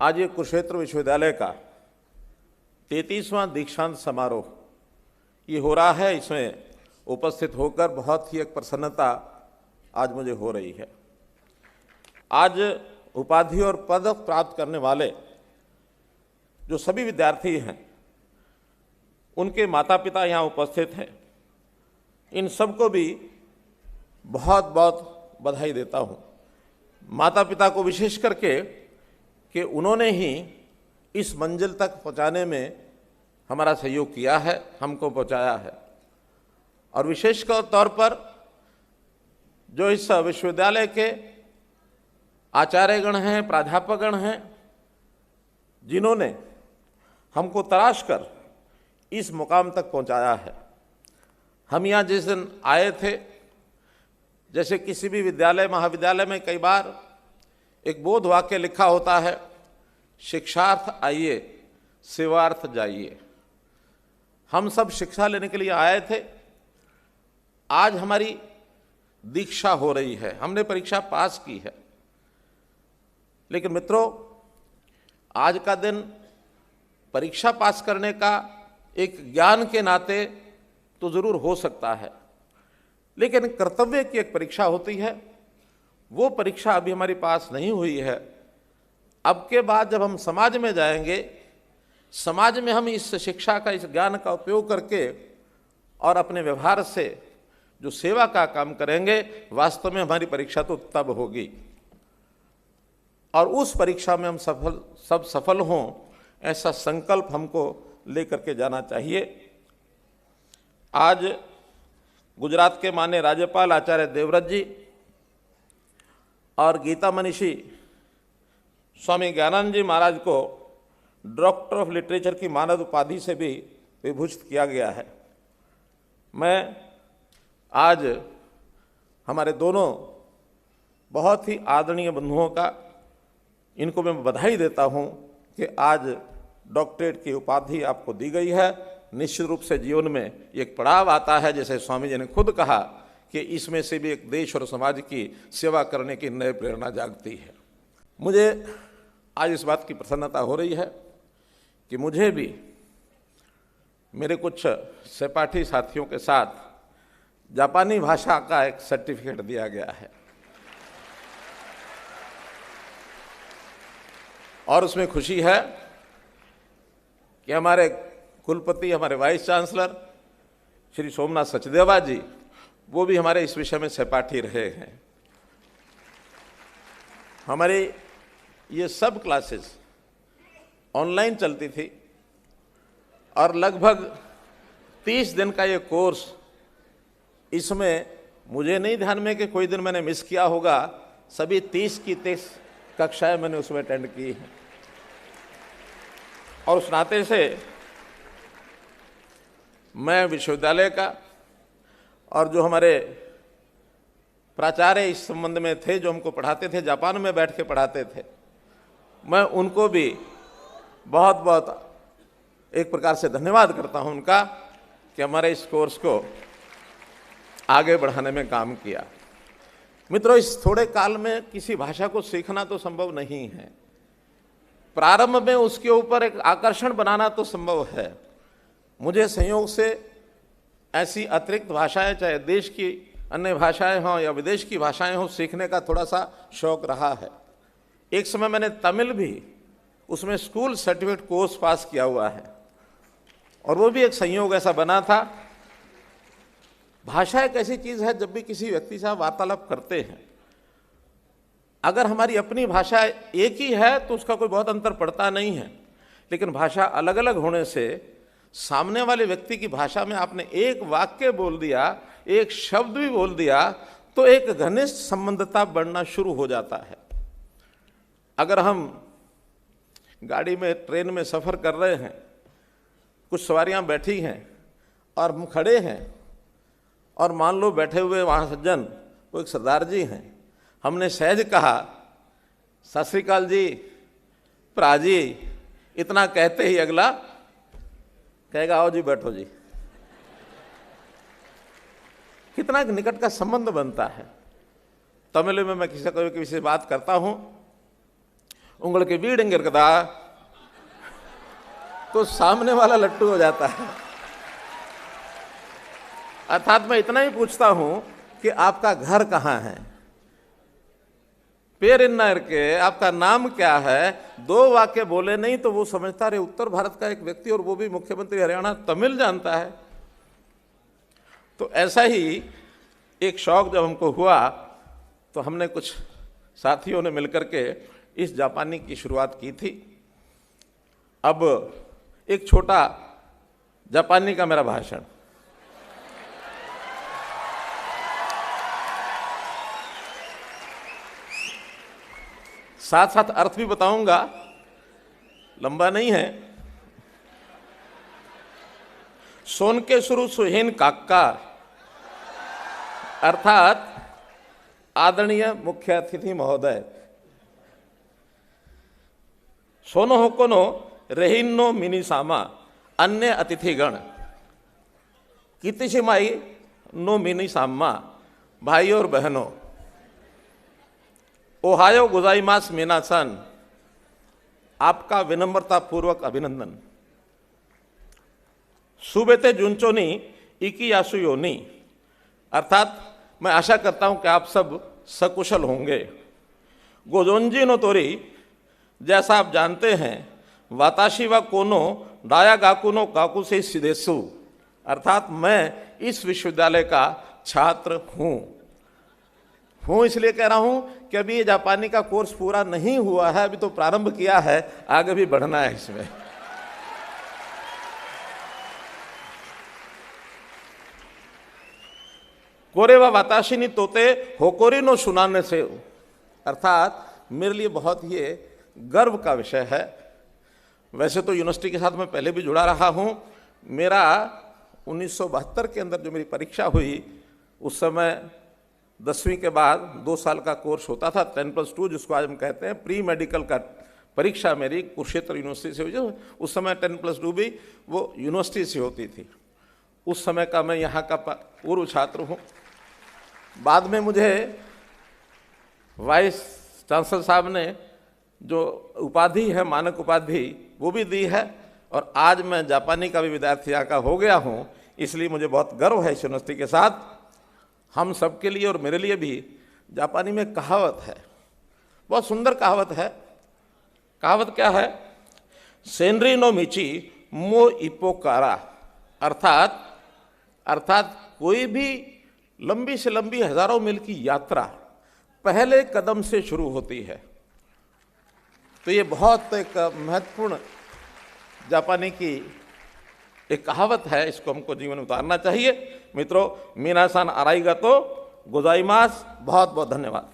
आज ये कुरुक्षेत्र विश्वविद्यालय का 33वां दीक्षांत समारोह ये हो रहा है। इसमें उपस्थित होकर बहुत ही एक प्रसन्नता आज मुझे हो रही है। आज उपाधि और पद प्राप्त करने वाले जो सभी विद्यार्थी हैं, उनके माता पिता यहाँ उपस्थित हैं, इन सबको भी बहुत बहुत बधाई देता हूँ। माता पिता को विशेष करके कि उन्होंने ही इस मंजिल तक पहुँचाने में हमारा सहयोग किया है, हमको पहुँचाया है। और विशेष तौर पर जो इस विश्वविद्यालय के आचार्यगण हैं, प्राध्यापकगण हैं, जिन्होंने हमको तराश कर इस मुकाम तक पहुंचाया है। हम यहाँ जिस दिन आए थे, जैसे किसी भी विद्यालय महाविद्यालय में कई बार एक बोध वाक्य लिखा होता है, शिक्षार्थ आइए सेवार्थ जाइए। हम सब शिक्षा लेने के लिए आए थे। आज हमारी दीक्षा हो रही है, हमने परीक्षा पास की है। लेकिन मित्रों, आज का दिन परीक्षा पास करने का एक ज्ञान के नाते तो जरूर हो सकता है, लेकिन कर्तव्य की एक परीक्षा होती है। वो परीक्षा अभी हमारी पास नहीं हुई है। अब के बाद जब हम समाज में जाएंगे, समाज में हम इस शिक्षा का, इस ज्ञान का उपयोग करके और अपने व्यवहार से जो सेवा का काम करेंगे, वास्तव में हमारी परीक्षा तो तब होगी। और उस परीक्षा में हम सब सफल हों, ऐसा संकल्प हमको लेकर के जाना चाहिए। आज गुजरात के माननीय राज्यपाल आचार्य देवव्रत जी और गीता मनीषी स्वामी ज्ञानानंद जी महाराज को डॉक्टर ऑफ लिटरेचर की मानद उपाधि से भी विभूषित किया गया है। मैं आज हमारे दोनों बहुत ही आदरणीय बंधुओं का, इनको मैं बधाई देता हूं कि आज डॉक्टरेट की उपाधि आपको दी गई है। निश्चित रूप से जीवन में एक पड़ाव आता है, जैसे स्वामी जी ने खुद कहा कि इसमें से भी एक देश और समाज की सेवा करने की नई प्रेरणा जागती है। मुझे आज इस बात की प्रसन्नता हो रही है कि मुझे भी मेरे कुछ सहपाठी साथियों के साथ जापानी भाषा का एक सर्टिफिकेट दिया गया है और उसमें खुशी है कि हमारे कुलपति, हमारे वाइस चांसलर श्री सोमनाथ सचदेवा जी, वो भी हमारे इस विषय में सहपाठी रहे हैं। हमारी ये सब क्लासेस ऑनलाइन चलती थी और लगभग 30 दिन का ये कोर्स, इसमें मुझे नहीं ध्यान में कि कोई दिन मैंने मिस किया होगा। सभी 30 की 30 कक्षाएं मैंने उसमें अटेंड की हैं। और उस नाते से मैं विश्वविद्यालय का और जो हमारे प्राचार्य इस संबंध में थे, जो हमको पढ़ाते थे, जापान में बैठ के पढ़ाते थे, मैं उनको भी बहुत बहुत एक प्रकार से धन्यवाद करता हूं उनका कि हमारे इस कोर्स को आगे बढ़ाने में काम किया। मित्रों, इस थोड़े काल में किसी भाषा को सीखना तो संभव नहीं है। प्रारंभ में उसके ऊपर एक आकर्षण बनाना तो संभव है। मुझे संयोग से ऐसी अतिरिक्त भाषाएं, चाहे देश की अन्य भाषाएं हों या विदेश की भाषाएं हों, सीखने का थोड़ा सा शौक रहा है। एक समय मैंने तमिल भी, उसमें स्कूल सर्टिफिकेट कोर्स पास किया हुआ है और वो भी एक संयोग ऐसा बना था। भाषा एक ऐसी चीज है, जब भी किसी व्यक्ति से वार्तालाप करते हैं, अगर हमारी अपनी भाषा एक ही है तो उसका कोई बहुत अंतर पड़ता नहीं है, लेकिन भाषा अलग अलग होने से सामने वाले व्यक्ति की भाषा में आपने एक वाक्य बोल दिया, एक शब्द भी बोल दिया, तो एक घनिष्ठ संबंधता बढ़ना शुरू हो जाता है। अगर हम गाड़ी में, ट्रेन में सफर कर रहे हैं, कुछ सवारियां बैठी हैं और हम खड़े हैं, और मान लो बैठे हुए वहां सज्जन वो एक सरदार जी हैं, हमने सहज कहा सत श्री अकाल जी, प्राजी, इतना कहते ही अगला कहेगा आओ जी बैठो जी। कितना निकट का संबंध बनता है। तमिल में मैं किसी से बात करता हूं, उंगल के वीडिंगिरकदा तो सामने वाला लट्टू हो जाता है। अर्थात मैं इतना ही पूछता हूं कि आपका घर कहां है, पेरिन्नायर के आपका नाम क्या है, 2 वाक्य बोले नहीं तो वो समझता रहे उत्तर भारत का एक व्यक्ति और वो भी मुख्यमंत्री हरियाणा तमिल जानता है। तो ऐसा ही एक शौक जब हमको हुआ तो हमने कुछ साथियों ने मिलकर के इस जापानी की शुरुआत की थी। अब एक छोटा जापानी का मेरा भाषण। साथ साथ अर्थ भी बताऊंगा, लंबा नहीं है। सोनके सुरु सुहीन काक्का, अर्थात आदरणीय मुख्य अतिथि महोदय, सोनो होकोनो रेहिन्नो मिनीसामा, अन्य अतिथिगण, कितिशिमाई नो मिनीसामा, भाई और बहनों, ओहायो गोजाइमास मीनासन, आपका विनम्रता पूर्वक अभिनंदन। सुबेते जुंचोनी इकियासु योनी, अर्थात मैं आशा करता हूं कि आप सब सकुशल होंगे। गोजोंजी नो तोरी, जैसा आप जानते हैं, वाताशी व कोनो डाया गाकुनो काकू से सिदेसु, अर्थात मैं इस विश्वविद्यालय का छात्र हूं इसलिए कह रहा हूं कि अभी ये जापानी का कोर्स पूरा नहीं हुआ है, अभी तो प्रारंभ किया है, आगे भी बढ़ना है इसमें। कोरेवा वाताशिनी तोते होकोरी नो सुनाने से, अर्थात मेरे लिए बहुत ही गर्व का विषय है। वैसे तो यूनिवर्सिटी के साथ मैं पहले भी जुड़ा रहा हूं। मेरा 1972 के अंदर जो मेरी परीक्षा हुई, उस समय 10वीं के बाद 2 साल का कोर्स होता था, 10+2, जिसको आज हम कहते हैं प्री मेडिकल का परीक्षा मेरी कुरुक्षेत्र यूनिवर्सिटी से हुई। उस समय 10+2 भी वो यूनिवर्सिटी से होती थी। उस समय का मैं यहाँ का पूर्व छात्र हूँ। बाद में मुझे वाइस चांसलर साहब ने जो उपाधि है, मानक उपाधि, वो भी दी है, और आज मैं जापानी का भी विद्यार्थी यहाँ का हो गया हूँ। इसलिए मुझे बहुत गर्व है इस यूनिवर्सिटी के साथ। हम सबके लिए और मेरे लिए भी जापानी में कहावत है, बहुत सुंदर कहावत है। कहावत क्या है? सेनरी नो मिची मो इपोकारा, अर्थात कोई भी लंबी से लंबी हजारों मील की यात्रा पहले कदम से शुरू होती है। तो ये बहुत एक महत्वपूर्ण जापानी की एक कहावत है, इसको हमको जीवन में उतारना चाहिए। मित्रों, मीनासान आराइगा तो गोजाइमास, बहुत बहुत धन्यवाद।